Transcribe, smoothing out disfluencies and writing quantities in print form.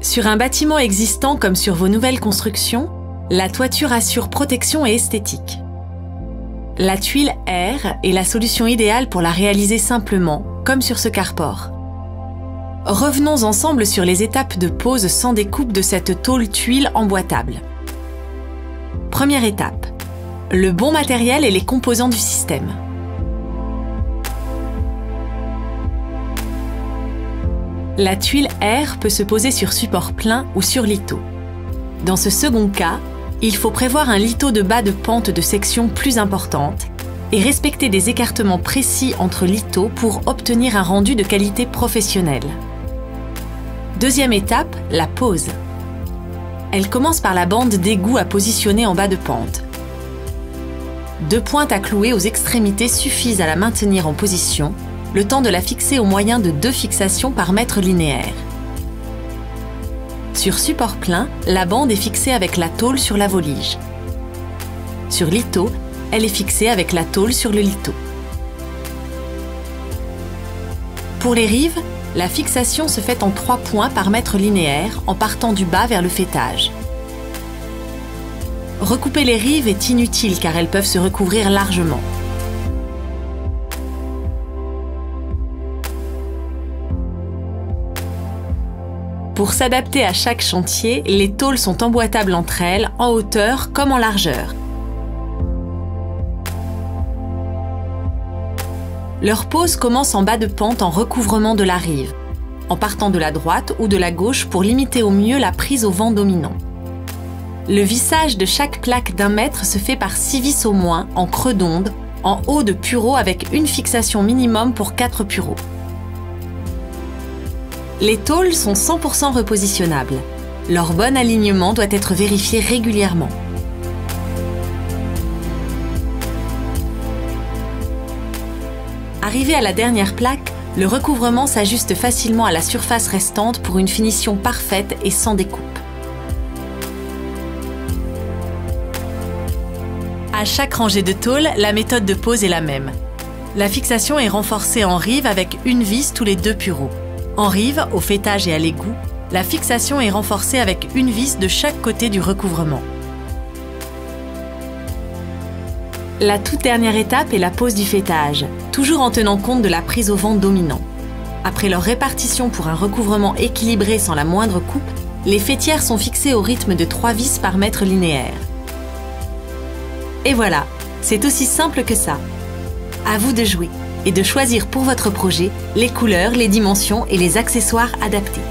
Sur un bâtiment existant comme sur vos nouvelles constructions, la toiture assure protection et esthétique. La tuile R est la solution idéale pour la réaliser simplement, comme sur ce carport. Revenons ensemble sur les étapes de pose sans découpe de cette tôle tuile emboîtable. Première étape, le bon matériel et les composants du système. La tuile R peut se poser sur support plein ou sur lito. Dans ce second cas, il faut prévoir un lito de bas de pente de section plus importante et respecter des écartements précis entre litos pour obtenir un rendu de qualité professionnelle. Deuxième étape, la pose. Elle commence par la bande d'égout à positionner en bas de pente. 2 pointes à clouer aux extrémités suffisent à la maintenir en position, le temps de la fixer au moyen de 2 fixations par mètre linéaire. Sur support plein, la bande est fixée avec la tôle sur la volige. Sur lito, elle est fixée avec la tôle sur le lito. Pour les rives, la fixation se fait en 3 points par mètre linéaire en partant du bas vers le faîtage. Recouper les rives est inutile car elles peuvent se recouvrir largement. Pour s'adapter à chaque chantier, les tôles sont emboîtables entre elles, en hauteur comme en largeur. Leur pose commence en bas de pente en recouvrement de la rive, en partant de la droite ou de la gauche pour limiter au mieux la prise au vent dominant. Le vissage de chaque plaque d'1 mètre se fait par 6 vis au moins, en creux d'onde, en haut de pureaux avec une fixation minimum pour 4 pureaux. Les tôles sont 100% repositionnables. Leur bon alignement doit être vérifié régulièrement. Arrivé à la dernière plaque, le recouvrement s'ajuste facilement à la surface restante pour une finition parfaite et sans découpe. À chaque rangée de tôles, la méthode de pose est la même. La fixation est renforcée en rive avec une vis tous les 2 pureaux. En rive, au faîtage et à l'égout, la fixation est renforcée avec une vis de chaque côté du recouvrement. La toute dernière étape est la pose du faîtage, toujours en tenant compte de la prise au vent dominant. Après leur répartition pour un recouvrement équilibré sans la moindre coupe, les faîtières sont fixées au rythme de 3 vis par mètre linéaire. Et voilà, c'est aussi simple que ça. À vous de jouer et de choisir pour votre projet les couleurs, les dimensions et les accessoires adaptés.